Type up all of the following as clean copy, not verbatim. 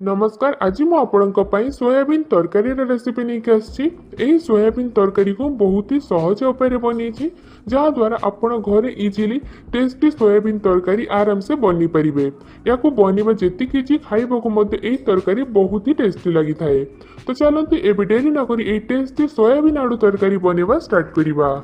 नमस्कार। आज मु आपणक पई सोयाबीन तरकारी रेसिपी लेके आछि। एही सोयाबीन तरकारी को बहुत ही सहज उपाय बनी जहाँ द्वारा आपण घरे इजिली टेस्टी सोयाबीन तरकारी आराम से बनी परिबे। या को बनिबा जेति किछि खाइबा को मते एही तरकारी बहुत ही टेस्टी लागि थाए। तो चलंतु एबे डेरी न करी एही टेस्टी सोयाबीन आलू तरकारी बनेबा स्टार्ट करिबा।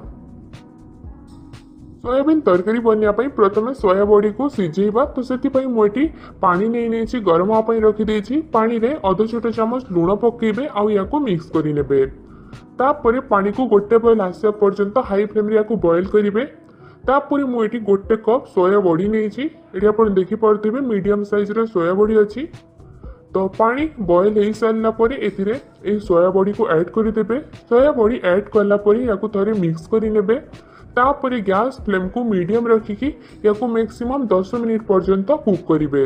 सोयाबीन तरकारी बनवाई प्रथम सोया बड़ी को सिझेबा। तो से मुझे पानी नहीं गरम हाँपाई रखिदे। पानी रे अध छोट चामच लुण पकेबे आउ या मिक्स करेंगे। तापर पानी को गोटे बॉयल आसा पर्यंत हाई फ्लेम या बॉयल करेंगे। तापर मुझे गोटे कप सोया बड़ी नहीं आप देखिपे मीडियम साइज रे सोया बड़ी अच्छी। तो पानी बॉयल हो सारा पर सोया बड़ी को ऐड करदे। सोया बड़ी ऐड कलापर या थे मिक्स करेंगे। तापर गैस फ्लेम को मीडियम रखिकी या मैक्सिमम 10 मिनिट पर्यंत कुक करेंगे।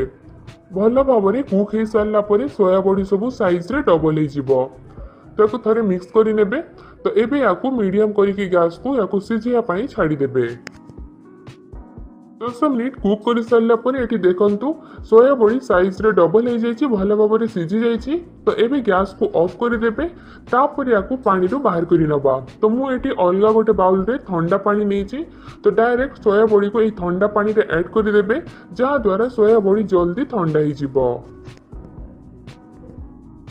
भल भाव में कुक हो सारा पर सोया बड़ी सब साइज रे डबल हो थे मिक्स करेंगे। तो एबे या मीडियम करके गैस को या सिझाई छाड़ीदे। 10 मिनिट कुक कर सारा पर ये देखु सोया बड़ी साइज रे डबल हो जाए भल भाव में सीझी जाइए। तो एबे गैस को ऑफ करदे। तापर या पानी रू बाहर कर नवा। तो मुझे अलग गोटे बाउल रे ठंडा पानी नहीं। तो डायरेक्ट सोया बड़ी को ठंडा पानी रे ऐड करदे जहाँ द्वारा सोया बड़ी जल्दी ठंडा हो।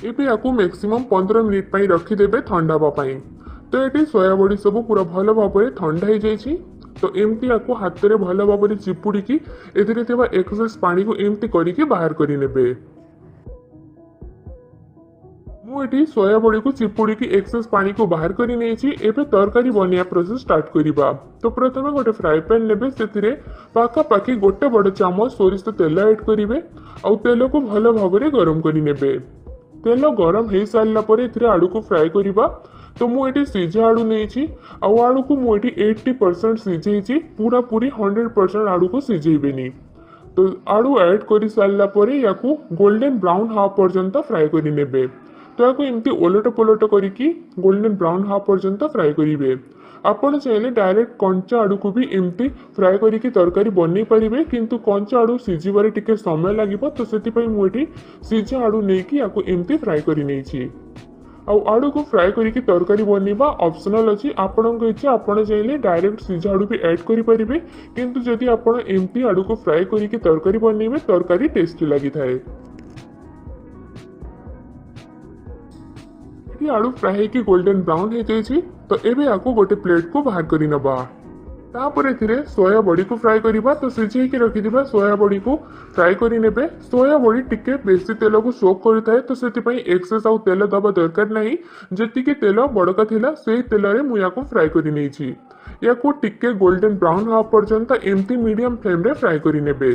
एबे या मैक्सिमम 15 मिनिट पर रखिदे ठंडा हाँपाई। तो ये सोया बड़ी सब पूरा भल भाव में ठंडा हो जाए। तो एमती या हाथ में भल भाव में चिपुड़ी एक्सेस पानी को एमती करके बाहर करेंगे। मुझे सोया बड़ी को चिपुड़ी एक्सेस पानी को बाहर कर नहीं। तरकारी बनवा प्रोसेस स्टार्ट करवा। तो प्रथम गोटे फ्राए पैन ने से पाखापाखि गोटे बड़ चामच सोरिष तेल ऐड करेंगे। आउ तेल को भल भाव में गरम करेंगे। तेल गरम हो सारा पर आलू को फ्राए करवा। तो मुझे सीझा आलू नहीं आलू को मुझे 80% सीझे पूरा पूरी 100% आलू को सीझेबेनी। तो आलू ऐड कर सारा पर या गोल्डन ब्राउन हाफ पर्यंत फ्राए करेंगे। तो या एमती ओलट पलट करके गोल्डन ब्राउन हाफ पर्यंत फ्राए करेंगे। आपड़ चाहिए डायरेक्ट कंचा आलू को भी एमती फ्राए करके तरकारी बनई पारे किंतु कंचा आलू सीझे टिके समय लगे। तो से मुझे सीझा आलू नहीं एमती फ्राए कर आलू को फ्राए करके तरकारी बनवा ऑप्शनल अच्छी। आपण इच्छा आपण चाहिए डायरेक्ट सीझा आलू भी ऐड करेंगे किंतु जदि आप एमती आलू को फ्राए करके तरकारी बनइबे तरकारी टेस्टी लगी थाए। आलू फ्राए होकर गोल्डन ब्राउन हो जाए। तो एबे या गोटे प्लेट को बाहर कर नवा। तापर एथिरे सोया बड़ी को फ्राए करवा। तो सिझे रखिथिबा सोया बड़ी को फ्राए करेंगे। सोया बड़ी टिके बेसी तेल को सोक करता है। तो से एक्सेस आउ तेल दबा दरकार नहीं। जी तेल बड़का थिला से तेल रे मु याको फ्राए कर नहीं या टिके गोल्डन ब्राउन हाफ पर्यंत एमती मीडियम फ्लेम रे फ्राए करेंगे।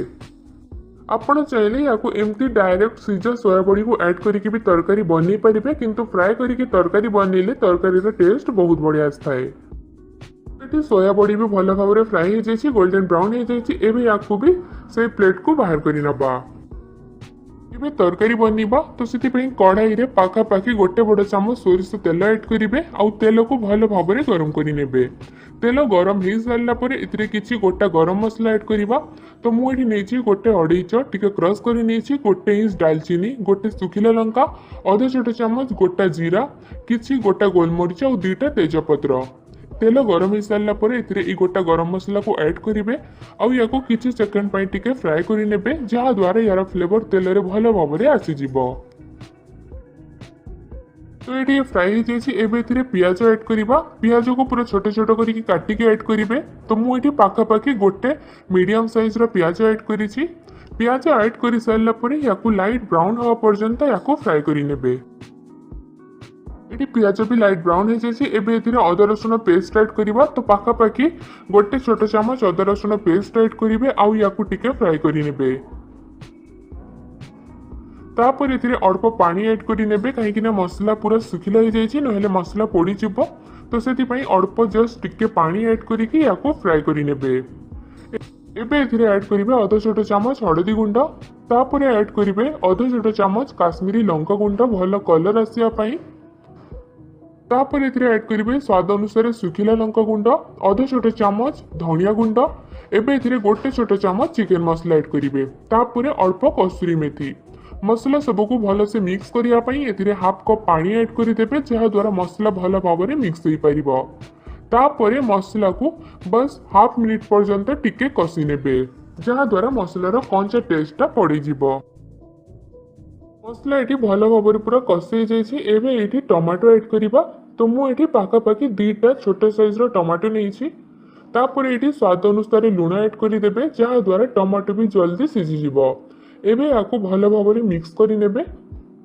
आपण चाहिए या एमती डायरेक्ट सीझा सोया बड़ी को ऐड करके भी तरकारी बनई पारे किंतु फ्राए करके तरकारी बनइले तरकारी टेस्ट बहुत बढ़िया आए। सोया बड़ी भी भल भाव में फ्राए हो जाए गोल्डन ब्राउन हो जाए। या भी से प्लेट को बाहर कर नवा। एबे तरकारी बनवा। तो से कढ़ाई रे पाखापाखि गोटे बड़ चामच सोरिष तेल ऐड करेंगे आउ तेल को भल भाव में गरम करेंगे। तेल गरम हो सारा पर किसी गोटा गरम मसला ऐड करवा। तो मुझे नहीं गोटे अढ़ईच टिके क्रश कर नहीं गोटे इंच डालचीनी गोटे सुखिला लंका अध छोट चामच गोटा जीरा किसी गोटा गोलमरीच और 2टा तेजपत्र। तेल गरम हो सारा पर गोटा गरम मसला को ऐड करेंगे आउ या किसी सेकंड टिके फ्राए करेंगे जहाँ द्वारा यार फ्लेवर तेल रे भल भाव में आसीज। तो ये फ्राए हो जाए। पियाज ऐड करवा। पियाज को पूरा छोट छोट करके काटिके ऐड करेंगे। तो मुझे पाखापाखि गोटे मीडियम साइज पियाज ऐड करी। पियाज ऐड कर सारा पर या लाइट ब्राउन हवा पर्यंत या फ्राए करेंगे। ये पियाज भी लाइट ब्राउन हो जाए। अदा रसुण पेस्ट ऐड करवा। तो पाखापाखि गोटे छोट चामच अदा रसुण पेस्ट ऐड करेंगे आउ या टिके फ्राए करेंगे। तापर ये अल्प पानी ऐड करेंगे कहीं मसला पूरा सुखिला हो जाए ना मसला पोड़ीज। तो से अल्प जस्ट टिके पानी ऐड करके या फ्राए करेंगे। एबे ऐड करेंगे अध छोट चामच हलदी गुंड। तापर ऐड करेंगे अध छोट चामच काश्मीरी लंका गुंड भल कलर आसापी। तापर ऐड करेंगे स्वाद अनुसार सुखिला लंका गुंड अध छोट चामच धनिया गुंड। एबे गोटे छोट चामच चिकेन मसला ऐड करेंगे। तापर अल्प कसूरी मेथी मसला सबको भलसे मिक्स करने एथिरे हाफ कप पानी ऐड करदेवे जहाद्वारा मसला भल भाव में मिक्स हो पार। तापर मसला को बस हाफ मिनिट पर्यंत टिके कषि नेबे जहाद्वारा मसलार कंचा टेस्टा पड़ीजिव। मसला ये भल भाव पूरा कषि जाइए टमाटो ऐड करवा। तो मुझे पाखापाखि 2टा छोट साइज टमाटो नहीं तापर ये स्वाद अनुसार लुण ऐड करदेवे जहाद्वारा टमाटो भी जल्दी सीझीज। एबे याकू भल भाव में मिक्स करने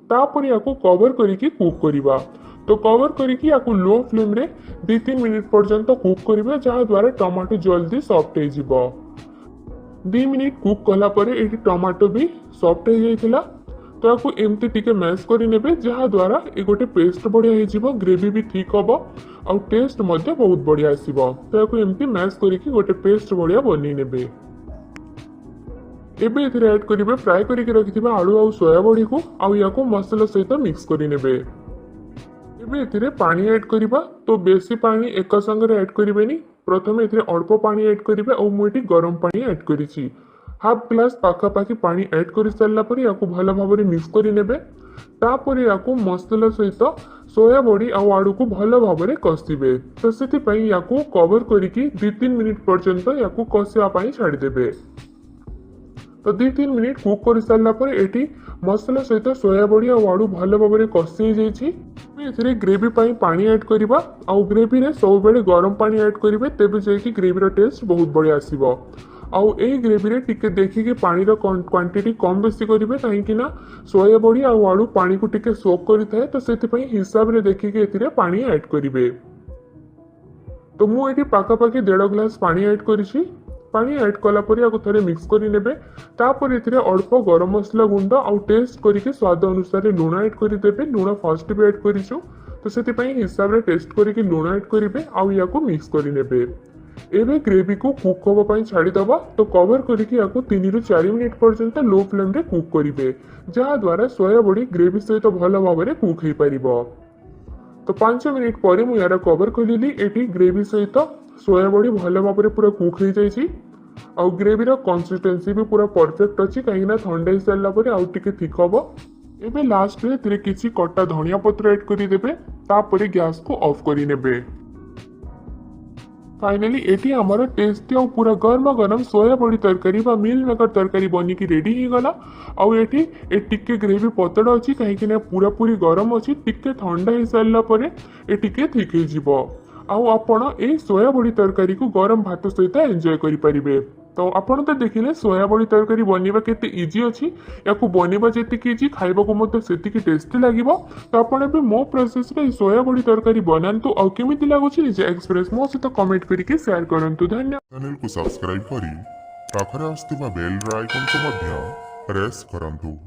तापर याकू कवर करके कुक करवा। तो कवर करके याकू लो फ्लेम रे 2-3 मिनिट पर्यंत कुक करेंगे जहाद्वारा टमाटो जल्दी सॉफ्ट हो। 2 मिनिट कुक कलापर ये टमाटो भी सॉफ्ट हो जाइथिला। तो याकू एमती टिके मैश करने जहाद्वारा ये गोटे पेस्ट बढ़िया हो, ग्रेवी भी ठीक हम और टेस्ट मध्य बहुत बढ़िया आसो। तो याकू एमती मैश करके गोटे पेस्ट बढ़िया बन ने। एबे एथिरे ऐड करिवे फ्राई करके रखिथिबा आलू और सोया बड़ी को आउ याको मसला सहित मिक्स करि नेबे। एबे एथिरे पानी ऐड करिबा। तो बेसी पानी एक संगे ऐड करिवेनी, प्रथमे एथिरे अल्प पानी ऐड करिवे और मुठी गरम पानी ऐड करिछि। हाफ ग्लास पाखापाखि पानी ऐड कर सारा पर याको भल भाव में मिक्स करि नेबे। तापर याको मसला सहित सोया बड़ी और आलू को भल भाव में कषिबे। तो सेति याको कवर करके 2-3 मिनिट पर्यंत याको कषिया पई छाड़ी देबे। तो 2-3 मिनिट कुक कर सारा पर ये मसला सहित सोया बड़ी और आलू भल भाव में कषि जाइए। ग्रेवी पानी ऐड करवा और ग्रेवी रे सब बेले गरम पानी ऐड करेंगे तेज जाकि ग्रेवी टेस्ट बहुत बढ़िया आसो। आउ ए ग्रेवी रे टिके देखिए पानी क्वांटिटी कम बेसी करेंगे कहीं सोया बड़ी और आलू पानी को टिके सोक करें। तो से हिसाब से देखिए पानी ऐड करेंगे। तो मुझे पाखापाखि 1.5 ग्लास पानी ऐड करी। पानी ऐड कलापर या थे मिक्स करने तापर ये अल्प गरम मसला गुंड और टेस्ट करके स्वाद अनुसार लुण ऐड करदेवे। लुण फर्स्ट भी ऐड करूँ तो से हिसाब से टेस्ट करके लुण ऐड करेंगे आउ या मिक्स करने। एबे ग्रेवी को कुक होगा छाड़ीदबा। तो कवर करके 3-4 मिनिट पर्यंत लो फ्लेम रे कुक करेंगे जहाद्वारा सोया बड़ी ग्रेवी सहित भल भाव में कुक हो पार। तो 5 मिनिट पर मुझे यार कवर कली ये ग्रेवी सहित सोया बड़ी भल भाव में पूरा कुक हो जाइए और ग्रेवी कंसिस्टेंसी भी पूरा परफेक्ट अच्छी कहीं ठंडा हो सारा पर आउ टिके थिक हम। एबे लास्ट रे किसी कटा धनिया पत्र ऐड करदेवे तापर गैस को ऑफ करने। फाइनली एटी आमर टेस्टी और पूरा गर्मा गरम सोया बड़ी तरकारी बा मिल मेकर तरकारी बनिकी रेडी हो गला। आउ एटी टिके ग्रेवी पतड़ अच्छी कहीं पूरा पूरी गरम अच्छी टिके ठंडा हो सारा पर ये टिके थिक हो। आउ आपण ए सोया बड़ी तरकारी को गरम भात सहित एंजॉय करें। तो आपण तो देखिले सोया बड़ी तरकारी बनवा केते इजी अच्छी या बनवा जी इजी खाइबा को सेतिकी टेस्टी लगे। तो आपण भी मो प्रोसेस रे सोया बड़ी तरकारी बनातु और केमिति लागुछि निजे एक्सप्रेस मो सहित कमेंट करके शेयर करंतु। धन्यवाद। चैनल को सब्सक्राइब करी पाखरे आसुथिबा बेल आइकन को मध्य प्रेस करंतु।